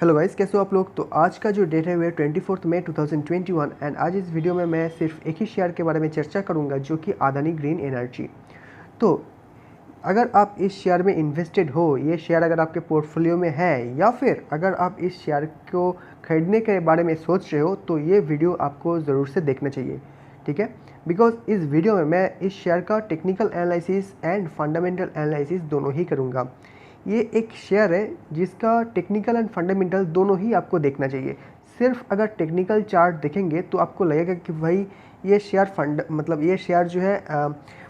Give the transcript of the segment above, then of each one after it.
Hello guys, कैसे हो आप लोग। तो आज का जो डेट है वो है 24 मई 2021 एंड आज इस वीडियो में मैं सिर्फ एक ही शेयर के बारे में चर्चा करूंगा जो कि अदानी ग्रीन एनर्जी। तो अगर आप इस शेयर में इन्वेस्टेड हो, ये शेयर अगर आपके पोर्टफोलियो में है या फिर अगर आप इस शेयर को खरीदने के बारे में सोच रहे हो तो ये वीडियो आपको ज़रूर से देखना चाहिए, ठीक है। बिकॉज इस वीडियो में मैं इस शेयर का technical analysis and fundamental analysis दोनों ही करूँगा। ये एक शेयर है जिसका टेक्निकल एंड फंडामेंटल दोनों ही आपको देखना चाहिए। सिर्फ अगर टेक्निकल चार्ट देखेंगे तो आपको लगेगा कि भाई ये शेयर ये शेयर जो है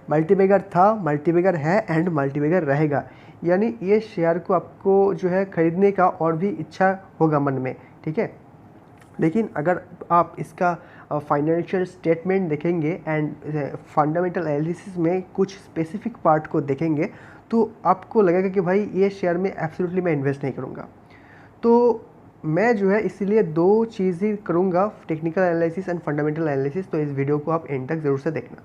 मल्टीबैगर था, मल्टीबैगर है एंड मल्टीबैगर रहेगा। यानी ये शेयर को आपको जो है खरीदने का और भी इच्छा होगा मन में, ठीक है। लेकिन अगर आप इसका फाइनेंशियल स्टेटमेंट देखेंगे एंड फंडामेंटल एनालिसिस में कुछ स्पेसिफिक पार्ट को देखेंगे तो आपको लगेगा कि भाई ये शेयर में एब्सोल्युटली मैं इन्वेस्ट नहीं करूँगा। तो मैं जो है इसीलिए दो चीज़ ही करूँगा, technical analysis and fundamental analysis. तो इस वीडियो को आप एंड तक ज़रूर से देखना।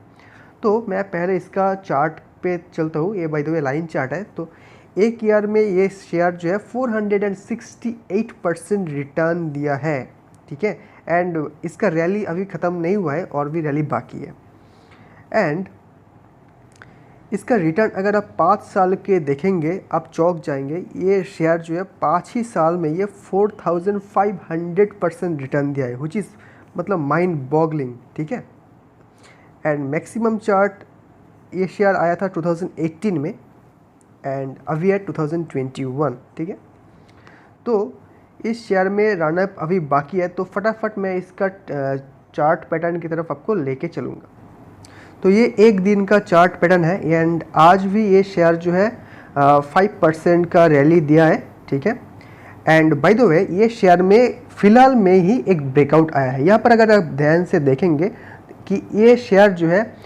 तो मैं पहले इसका चार्ट पे चलता हूँ। ये by the way line chart है। तो एक ईयर में ये शेयर जो है 468% रिटर्न दिया है, ठीक है। एंड इसका रैली अभी ख़त्म नहीं हुआ है और भी रैली बाकी है। एंड इसका रिटर्न अगर आप 5 साल के देखेंगे आप चौंक जाएंगे। ये शेयर जो है 5 ही साल में ये 4500% रिटर्न दिया है, विच इज़ मतलब माइंड बॉगलिंग, ठीक है। एंड मैक्सिमम चार्ट ये शेयर आया था 2018 में एंड अभी है 2021, ठीक है। तो इस शेयर में रनअप अभी बाकी है। तो फटाफट मैं इसका चार्ट पैटर्न की तरफ आपको लेके चलूँगा। तो ये एक दिन का चार्ट पैटर्न है एंड आज भी ये शेयर जो है 5% का रैली दिया है, ठीक है। एंड बाय द वे ये शेयर में फ़िलहाल में ही एक ब्रेकआउट आया है। यहाँ पर अगर आप ध्यान से देखेंगे कि ये शेयर जो है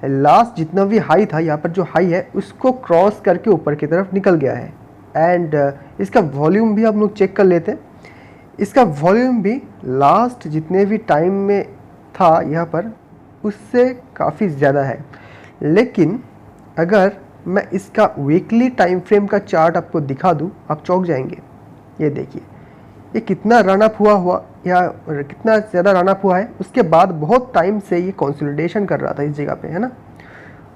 लास्ट जितना भी हाई था, यहाँ पर जो हाई है उसको क्रॉस करके ऊपर की तरफ निकल गया है। एंड इसका वॉल्यूम भी आप लोग चेक कर लेते हैं। इसका वॉल्यूम भी लास्ट जितने भी टाइम में था यहाँ पर उससे काफ़ी ज़्यादा है। लेकिन अगर मैं इसका वीकली टाइम फ्रेम का चार्ट आपको दिखा दूँ आप चौंक जाएंगे। ये देखिए ये कितना रनअप हुआ या कितना ज़्यादा रनअप हुआ है। उसके बाद बहुत टाइम से ये कंसोलिडेशन कर रहा था इस जगह पे, है ना।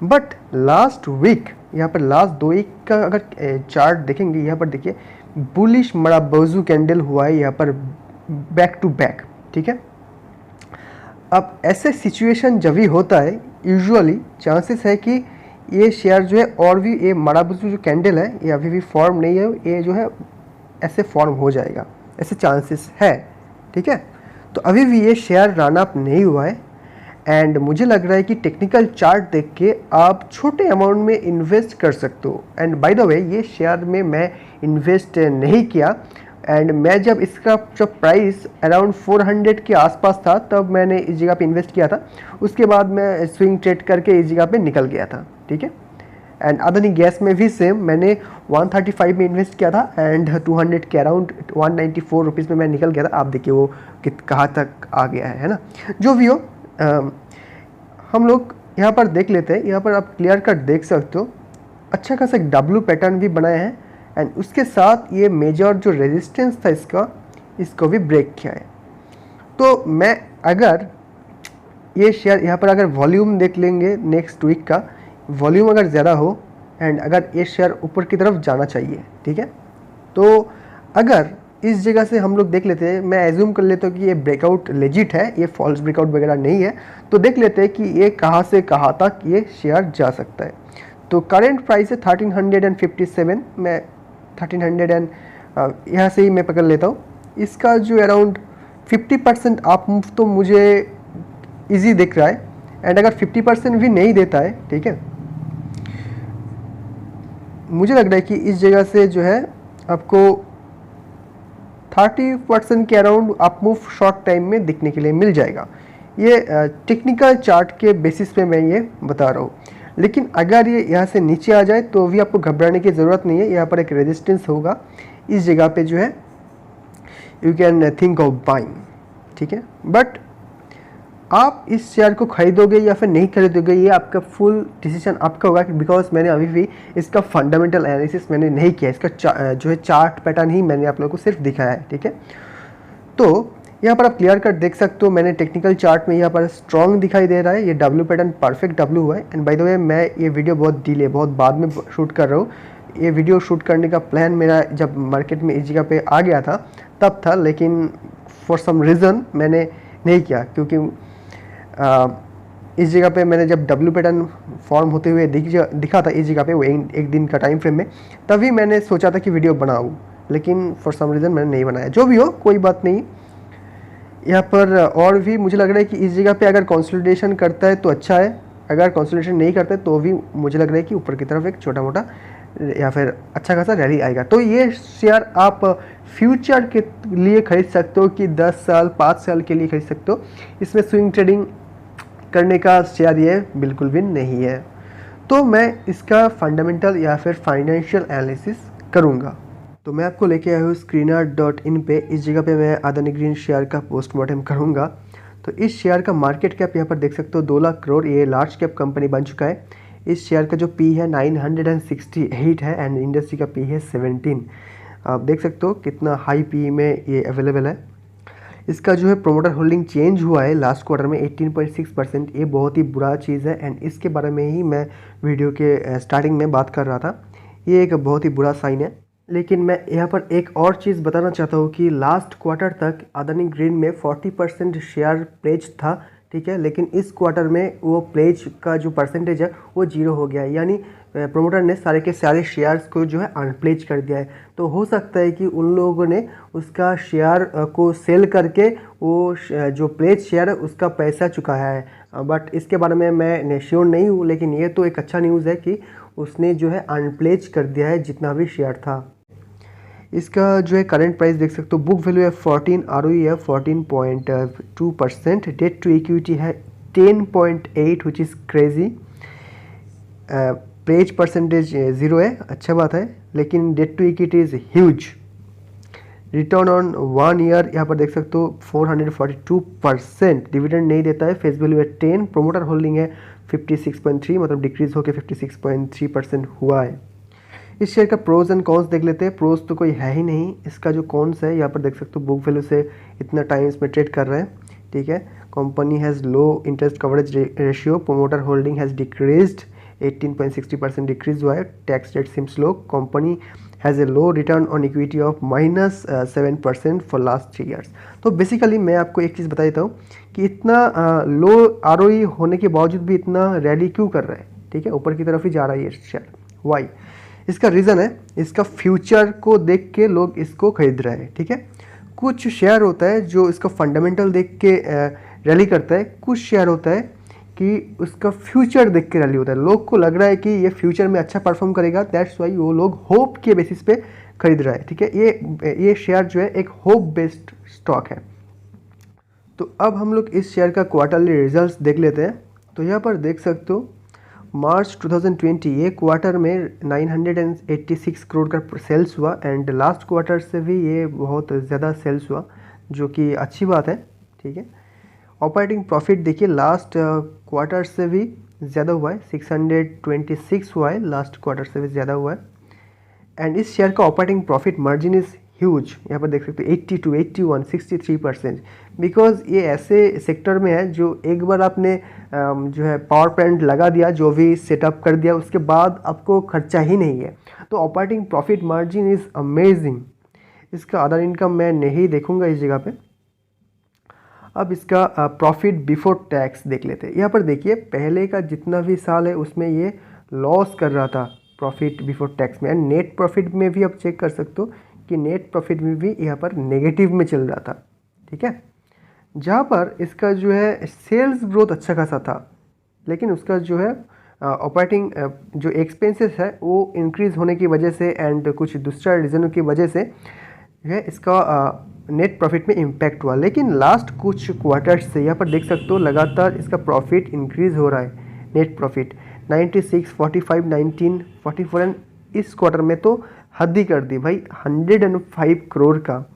बट लास्ट वीक यहाँ पर लास्ट 2 वीक का अगर चार्ट देखेंगे, यहाँ पर देखिए बुलिश मराबोजू कैंडल हुआ है यहाँ पर बैक टू बैक, ठीक है। अब ऐसे सिचुएशन जब भी होता है यूजुअली चांसेस है कि ये शेयर जो है और भी ये मराबोजू जो कैंडल है ये अभी भी फॉर्म नहीं है, ये जो है ऐसे फॉर्म हो जाएगा, ऐसे चांसेस है, ठीक है। तो अभी भी ये शेयर रन अप नहीं हुआ है एंड मुझे लग रहा है कि टेक्निकल चार्ट देख के आप छोटे अमाउंट में इन्वेस्ट कर सकते हो। एंड बाय द वे ये शेयर में मैं इन्वेस्ट नहीं किया एंड मैं जब इसका प्राइस अराउंड 400 के आसपास था तब मैंने इस जगह पे इन्वेस्ट किया था। उसके बाद मैं स्विंग ट्रेड करके इस जगह पे निकल गया था, ठीक है। एंड अदानी गैस में भी सेम मैंने 135 में इन्वेस्ट किया था एंड 200 के अराउंड 194 रुपीज़ में मैं निकल गया था। आप देखिए वो कहाँ तक आ गया है ना। जो भी हो हम लोग यहाँ पर देख लेते हैं। यहाँ पर आप क्लियर कट देख सकते हो, अच्छा खासा एक डब्ल्यू पैटर्न भी बनाया है एंड उसके साथ ये मेजर जो रेजिस्टेंस था इसको भी ब्रेक किया है। तो मैं अगर ये शेयर यहाँ पर अगर वॉल्यूम देख लेंगे नेक्स्ट वीक का वॉल्यूम अगर ज़्यादा हो एंड अगर ये शेयर ऊपर की तरफ जाना चाहिए, ठीक है। तो अगर इस जगह से हम लोग देख लेते हैं, मैं एज्यूम कर लेता हूँ कि ये ब्रेकआउट लेजिट है, ये फॉल्स ब्रेकआउट वगैरह नहीं है। तो देख लेते हैं कि ये कहाँ से कहाँ तक ये शेयर जा सकता है। तो करेंट प्राइस है 1357, मैं 1300 यहाँ से ही मैं पकड़ लेता हूँ। इसका जो अराउंड 50% आप मूव तो मुझे इजी दिख रहा है एंड अगर 50% भी नहीं देता है, ठीक है, मुझे लग रहा है कि इस जगह से जो है आपको 30% के around up move short time में दिखने के लिए मिल जाएगा। ये टेक्निकल चार्ट के बेसिस पे मैं ये बता रहा हूँ। लेकिन अगर ये यहाँ से नीचे आ जाए तो भी आपको घबराने की ज़रूरत नहीं है। यहाँ पर एक रेजिस्टेंस होगा इस जगह पे जो है, you can think of buying, ठीक है। बट आप इस शेयर को खरीदोगे या फिर नहीं खरीदोगे ये आपका फुल डिसीजन आपका होगा, बिकॉज मैंने अभी भी इसका फंडामेंटल एनालिसिस मैंने नहीं किया, इसका जो है चार्ट पैटर्न ही मैंने आप लोगों को सिर्फ दिखाया है, ठीक है। तो यहाँ पर आप क्लियर कट देख सकते हो, मैंने टेक्निकल चार्ट में यहाँ पर स्ट्रॉन्ग दिखाई दे रहा है, ये डब्ल्यू पैटर्न परफेक्ट डब्ल्यू हुआ है। एंड बाय द वे मैं ये वीडियो बहुत बाद में शूट कर रहा हूँ, ये वीडियो शूट करने का प्लान मेरा जब मार्केट में इस जगह पे आ गया था तब था, लेकिन फॉर सम रीज़न मैंने नहीं किया, क्योंकि इस जगह पे मैंने जब डब्ल्यू पैटर्न फॉर्म होते हुए दिखा था इस जगह पे वो एक दिन का टाइम फ्रेम में, तभी मैंने सोचा था कि वीडियो बनाऊँ, लेकिन फॉर सम रीज़न मैंने नहीं बनाया। जो भी हो कोई बात नहीं। यहाँ पर और भी मुझे लग रहा है कि इस जगह पे अगर कंसोलिडेशन करता है तो अच्छा है, अगर कंसोलिडेशन नहीं करता है तो भी मुझे लग रहा है कि ऊपर की तरफ एक छोटा मोटा या फिर अच्छा खासा रैली आएगा। तो ये शेयर आप फ्यूचर के लिए खरीद सकते हो कि 10 साल 5 साल के लिए खरीद सकते हो, इसमें स्विंग ट्रेडिंग करने का शेयर ये बिल्कुल भी नहीं है। तो मैं इसका फंडामेंटल या फिर फाइनेंशियल एनालिसिस करूँगा। तो मैं आपको लेके आया हूँ screener.in पे, इस जगह पे मैं अदानी ग्रीन शेयर का पोस्टमार्टम करूँगा। तो इस शेयर का मार्केट कैप यहाँ पर देख सकते हो 2 लाख करोड़, ये लार्ज कैप कंपनी बन चुका है। इस शेयर का जो पी है 968 है एंड इंडस्ट्री का पी है 17। आप देख सकते हो कितना हाई पी में ये अवेलेबल है। इसका जो है प्रोमोटर होल्डिंग चेंज हुआ है लास्ट क्वार्टर में 18.6%, ये बहुत ही बुरा चीज़ है एंड इसके बारे में ही मैं वीडियो के स्टार्टिंग में बात कर रहा था, ये एक बहुत ही बुरा साइन है। लेकिन मैं यहाँ पर एक और चीज़ बताना चाहता हूँ कि लास्ट क्वार्टर तक अदानी ग्रीन में 40% शेयर प्लेज था, ठीक है, लेकिन इस क्वार्टर में वो प्लेज का जो परसेंटेज है वो 0 हो गया है, यानी प्रोमोटर ने सारे के सारे शेयर्स को जो है अनप्लेज कर दिया है। तो हो सकता है कि उन लोगों ने उसका शेयर को सेल करके वो जो प्लेज शेयर है उसका पैसा चुकाया है, बट इसके बारे में मैं श्योर नहीं हूँ, लेकिन ये तो एक अच्छा न्यूज़ है कि उसने जो है अनप्लेज कर दिया है जितना भी शेयर था। इसका जो है करंट प्राइस देख सकते हो, बुक वैल्यू है 14, ROE है 14.2%, डेट टू इक्विटी है 10.8 which is crazy, pledge percentage 0 है, अच्छा बात है, लेकिन debt to equity is huge. Return on 1 year यहाँ पर देख सकते हो 442%, डिविडेंड नहीं देता है, फेस वैल्यू है 10, प्रोमोटर होल्डिंग है 56.3, मतलब डिक्रीज होकर 56.3% हुआ है। इस शेयर का प्रोज एंड कॉन्स देख लेते हैं। प्रोज तो कोई है ही नहीं, इसका जो कॉन्स है यहाँ पर देख सकते हो, बुक वैल्यू से इतना टाइम इसमें ट्रेड कर रहे हैं, ठीक है। Company has low interest coverage ratio, promoter holding has decreased 18.60% decrease हुआ है, tax rate seems low, company has a low return on equity of -7% for last 3 years. तो बेसिकली मैं आपको एक चीज़ बता देता हूँ कि इतना लो ROE होने के बावजूद भी इतना रैली क्यों कर रहा है, ठीक है, ऊपर की तरफ ही जा रहा है ये शेयर। वाई? इसका रीज़न है इसका फ्यूचर को देख के लोग इसको खरीद रहे हैं, ठीक है। कुछ शेयर होता है जो इसका फंडामेंटल देख के रैली करता है, कुछ शेयर होता है कि उसका फ्यूचर देख के रैली होता है, लोग को लग रहा है कि ये फ्यूचर में अच्छा परफॉर्म करेगा, दैट्स वाई वो लोग होप के बेसिस पे खरीद रहा है, ठीक है। ये शेयर जो है एक होप बेस्ड स्टॉक है। तो अब हम लोग इस शेयर का क्वार्टरली रिजल्ट्स देख लेते हैं। तो यहाँ पर देख सकते हो मार्च 2020 ये क्वार्टर में 986 करोड़ का सेल्स हुआ एंड लास्ट क्वार्टर से भी ये बहुत ज़्यादा सेल्स हुआ, जो कि अच्छी बात है, ठीक है। ऑपरेटिंग प्रॉफिट देखिए लास्ट क्वार्टर से भी ज़्यादा हुआ है, 626 हुआ है, लास्ट क्वार्टर से भी ज़्यादा हुआ है। एंड इस शेयर का operating profit margin is huge, यहाँ पर देख सकते हो 82, 81, 63%, बिकॉज ये ऐसे सेक्टर में है जो एक बार आपने जो है पावर प्लांट लगा दिया, जो भी सेटअप कर दिया, उसके बाद आपको खर्चा ही नहीं है। तो operating profit margin is amazing. इसका अदर इनकम मैं नहीं देखूंगा इस जगह पे। अब इसका प्रॉफिट बिफोर टैक्स देख लेते हैं। यहाँ पर देखिए पहले का जितना भी साल है उसमें ये लॉस कर रहा था प्रॉफिट बिफोर टैक्स में, एंड नेट प्रॉफिट में भी आप चेक कर सकते हो कि नेट प्रॉफिट में भी यहाँ पर नेगेटिव में चल रहा था, ठीक है। जहाँ पर इसका जो है सेल्स ग्रोथ अच्छा खासा था, लेकिन उसका जो है ऑपरेटिंग जो एक्सपेंसेस है वो इंक्रीज़ होने की वजह से एंड कुछ दूसरा रीज़नों की वजह से जो है इसका नेट प्रॉफिट में इम्पैक्ट हुआ। लेकिन लास्ट कुछ क्वार्टर्स से यहाँ पर देख सकते हो लगातार इसका प्रॉफिट इंक्रीज़ हो रहा है। नेट प्रॉफिट 96, 45, 19, 44 एंड इस क्वार्टर में तो हद ही कर दी भाई, 105 करोड़ का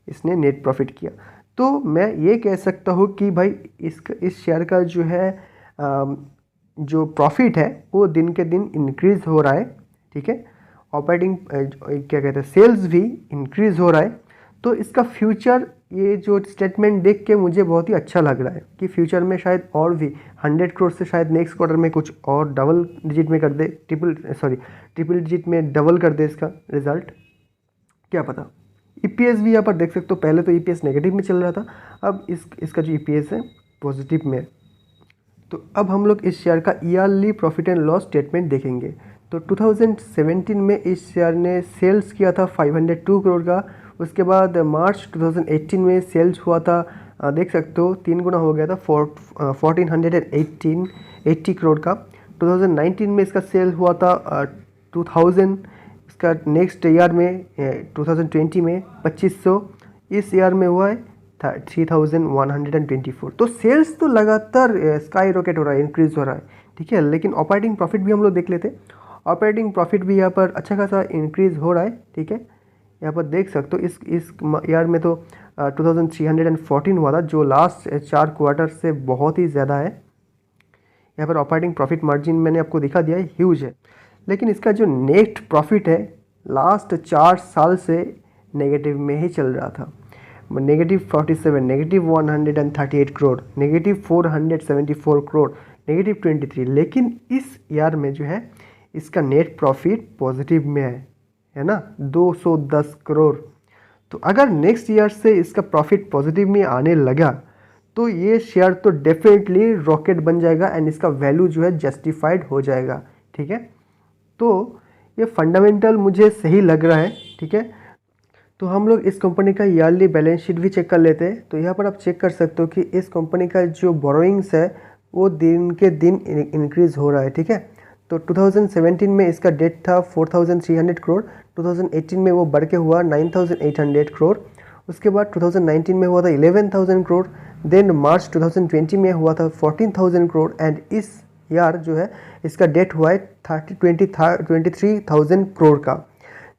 इसने नेट प्रॉफिट किया। तो मैं ये कह सकता हूँ कि भाई इस शेयर का जो है जो प्रॉफिट है वो दिन के दिन इंक्रीज़ हो रहा है, ठीक है। ऑपरेटिंग क्या कहते हैं, सेल्स भी इंक्रीज़ हो रहा है। तो इसका फ्यूचर, ये जो स्टेटमेंट देख के मुझे बहुत ही अच्छा लग रहा है कि फ्यूचर में शायद और भी 100 करोड़ से शायद नेक्स्ट क्वार्टर में कुछ और डबल डिजिट में कर दे, ट्रिपल डिजिट में डबल कर दे इसका रिजल्ट, क्या पता। ईपीएस भी यहाँ पर देख सकते हो, पहले तो ईपीएस नेगेटिव में चल रहा था, अब इसका जो ईपीएस है पॉजिटिव में है। तो अब हम लोग इस शेयर का yearly profit and loss statement देखेंगे। तो 2017 में इस शेयर ने सेल्स किया था 502 करोड़ का। उसके बाद मार्च 2018 में सेल्स हुआ था, देख सकते हो 3 गुना हो गया था, 1480 करोड़ का। 2019 में इसका सेल हुआ था 2000। इसका नेक्स्ट ईयर में 2020 में 2500, इस ईयर में हुआ है 3124। तो सेल्स तो लगातार स्काई रॉकेट हो रहा है, इंक्रीज हो रहा है, ठीक है। लेकिन ऑपरेटिंग प्रॉफिट भी हम लोग देख लेते हैं। ऑपरेटिंग प्रॉफिट भी यहाँ पर अच्छा खासा इंक्रीज हो रहा है, ठीक है। यहाँ पर देख सकते हो इस ईयर में तो 2314 हुआ था, जो लास्ट 4 क्वार्टर से बहुत ही ज़्यादा है। यहाँ पर ऑपरेटिंग प्रॉफिट मार्जिन मैंने आपको दिखा दिया है, ह्यूज है। लेकिन इसका जो नेट प्रॉफिट है लास्ट 4 साल से नेगेटिव में ही चल रहा था। -47, -138 करोड़, -474 करोड़, -23। लेकिन इस ईयर में जो है इसका नेट प्रॉफिट पॉजिटिव में है ना, 210 करोड़। तो अगर नेक्स्ट ईयर से इसका प्रॉफिट पॉजिटिव में आने लगा तो ये शेयर तो डेफिनेटली रॉकेट बन जाएगा एंड इसका वैल्यू जो है जस्टिफाइड हो जाएगा, ठीक है। तो ये फंडामेंटल मुझे सही लग रहा है, ठीक है। तो हम लोग इस कंपनी का ईयरली बैलेंस शीट भी चेक कर लेते हैं। तो यहाँ पर आप चेक कर सकते हो कि इस कंपनी का जो बोरोइंग्स है वो दिन के दिन इंक्रीज़ हो रहा है, ठीक है। तो 2017 में इसका डेट था 4300 करोड़, 2018 में वो बढ़ के हुआ 9800 करोड़, उसके बाद 2019 में हुआ था 11000 करोड़, देन मार्च 2020 में हुआ था 14000 करोड़ एंड इस ईयर जो है इसका डेट हुआ है 23,000 करोड़ का,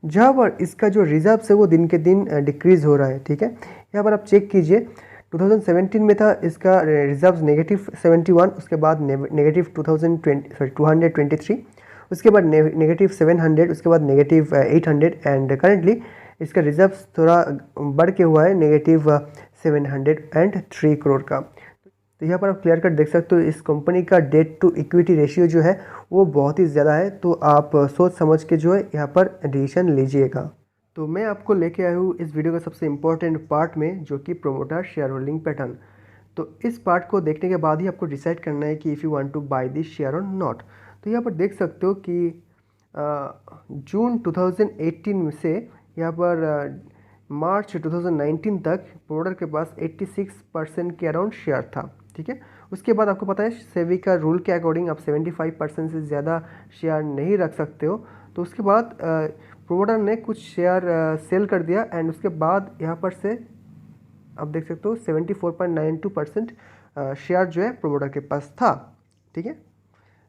जहाँ पर इसका जो रिजर्व्स है वो दिन के दिन डिक्रीज़ हो रहा है, ठीक है। यहाँ पर आप चेक कीजिए 2017 में था इसका रिजर्व्स -71, उसके बाद -223, उसके बाद -700, उसके बाद -800 एंड करेंटली इसका रिजर्व्स थोड़ा बढ़ के हुआ है -703 करोड़ का। तो यहाँ पर आप क्लियर कट देख सकते हो इस कंपनी का डेट टू इक्विटी रेशियो जो है वो बहुत ही ज़्यादा है। तो आप सोच समझ के जो है यहाँ पर डिसीजन लीजिएगा। तो मैं आपको लेके आया हूँ इस वीडियो का सबसे इम्पोर्टेंट पार्ट में, जो कि प्रोमोटर शेयर होल्डिंग पैटर्न। तो इस पार्ट को देखने के बाद ही आपको डिसाइड करना है कि if you want to buy this share और नॉट। तो यहाँ पर देख सकते हो कि जून 2018 से यहाँ पर मार्च 2019 तक प्रोमोटर के पास 86% के अराउंड शेयर था, ठीक है। उसके बाद आपको पता है सेबी का रूल के अकॉर्डिंग आप 75% से ज़्यादा शेयर नहीं रख सकते हो। तो उसके बाद प्रोमोटर ने कुछ शेयर सेल कर दिया एंड उसके बाद यहाँ पर से आप देख सकते हो 74.92% शेयर जो है प्रोमोटर के पास था, ठीक है।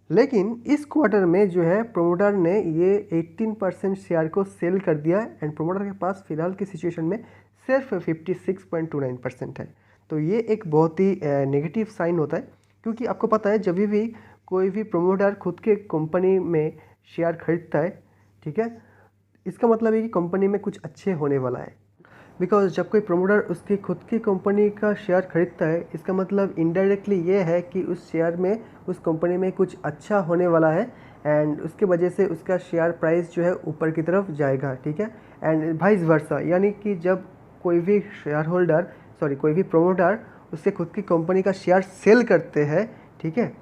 लेकिन इस क्वार्टर में जो है प्रोमोटर ने ये 18% शेयर को सेल कर दिया एंड प्रोमोटर के पास फिलहाल की सिचुएशन में सिर्फ 56.29% है। तो ये एक बहुत ही नेगेटिव साइन होता है, क्योंकि आपको पता है जब भी कोई भी प्रोमोटर खुद के कंपनी में शेयर खरीदता है, ठीक है, इसका मतलब है कि कंपनी में कुछ अच्छे होने वाला है। बिकॉज जब कोई प्रोमोटर उसकी खुद की कंपनी का शेयर खरीदता है, इसका मतलब इनडायरेक्टली ये है कि उस शेयर में उस कंपनी में कुछ अच्छा होने वाला है एंड उसके वजह से उसका शेयर प्राइस जो है ऊपर की तरफ जाएगा, ठीक है। एंड वाइस वर्सा, यानी कि जब कोई भी कोई भी प्रोमोटर उससे खुद की कंपनी का शेयर सेल करते हैं, ठीक है,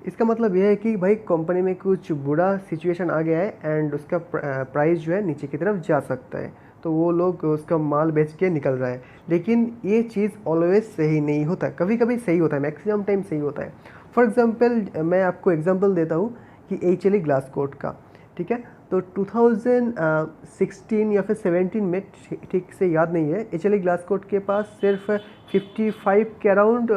इसका मतलब यह है कि भाई कंपनी में कुछ बुरा सिचुएशन आ गया है एंड उसका प्राइस जो है नीचे की तरफ जा सकता है, तो वो लोग उसका माल बेच के निकल रहा है। लेकिन ये चीज़ ऑलवेज सही नहीं होता है, कभी कभी सही होता है, मैक्सिमम टाइम सही होता है। फॉर एग्जांपल मैं आपको एग्जांपल देता हूँ कि HLE ग्लासकोट का, ठीक है। तो 2016 या फिर 17 में, ठीक से याद नहीं है, HLE ग्लासकोट के पास सिर्फ 55 के अराउंड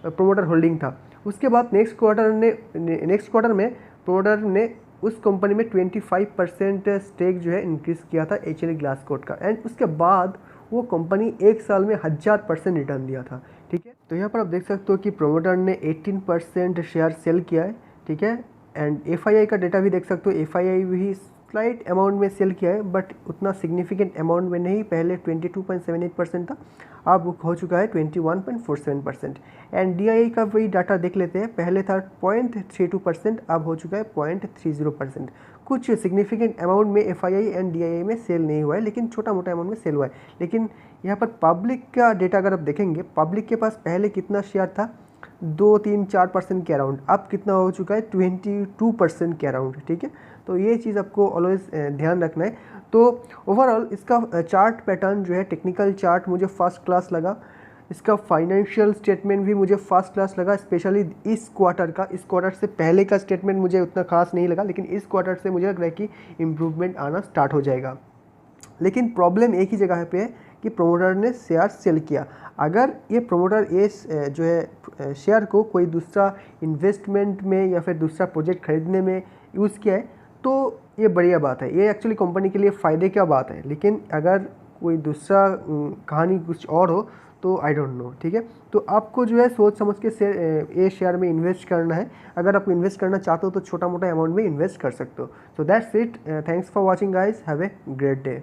प्रोमोटर होल्डिंग था। उसके बाद नेक्स्ट क्वार्टर में प्रोमोटर ने उस कंपनी में 25% स्टेक जो है इंक्रीज़ किया था HLE ग्लासकोट का एंड उसके बाद वो कंपनी 1 साल में 1000% रिटर्न दिया था, ठीक है। तो यहाँ पर आप देख सकते हो कि प्रोमोटर ने 18% शेयर सेल किया है, ठीक है। एंड एफआईआई का डेटा भी देख सकते हो, एफआईआई भी स्लाइट अमाउंट में सेल किया है, बट उतना सिग्निफिकेंट अमाउंट में नहीं। पहले 22.78% था, अब हो चुका है 21.47%। एंड डीआईआई का वही डाटा देख लेते हैं, पहले था 0.32%, अब हो चुका है 0.30%। कुछ सिग्निफिकेंट अमाउंट में एफआईआई एंड डीआईआई में सेल नहीं हुआ है, लेकिन छोटा मोटा अमाउंट में सेल हुआ है। लेकिन यहाँ पर पब्लिक का डेटा अगर आप देखेंगे, पब्लिक के पास पहले कितना शेयर था, 2-3-4% के अराउंड, अब कितना हो चुका है 22% के अराउंड, ठीक है। तो ये चीज़ आपको ऑलवेज ध्यान रखना है। तो ओवरऑल इसका चार्ट पैटर्न जो है, टेक्निकल चार्ट मुझे फर्स्ट क्लास लगा, इसका फाइनेंशियल स्टेटमेंट भी मुझे फर्स्ट क्लास लगा, स्पेशली इस क्वार्टर का। इस क्वार्टर से पहले का स्टेटमेंट मुझे उतना खास नहीं लगा, लेकिन इस क्वार्टर से मुझे लग रहा है कि इम्प्रूवमेंट आना स्टार्ट हो जाएगा। लेकिन प्रॉब्लम एक ही जगह पे है कि प्रोमोटर ने शेयर सेल किया। अगर ये प्रोमोटर जो है शेयर को कोई दूसरा इन्वेस्टमेंट में या फिर दूसरा प्रोजेक्ट खरीदने में यूज़ किया है, तो ये बढ़िया बात है, ये एक्चुअली कंपनी के लिए फ़ायदे क्या बात है। लेकिन अगर कोई दूसरा कहानी कुछ और हो तो आई डोंट नो, ठीक है। तो आपको जो है सोच समझ के ये शेयर में इन्वेस्ट करना है। अगर आप इन्वेस्ट करना चाहते हो तो छोटा मोटा अमाउंट में इन्वेस्ट कर सकते हो। So that's it, thanks for watching guys, have a great day.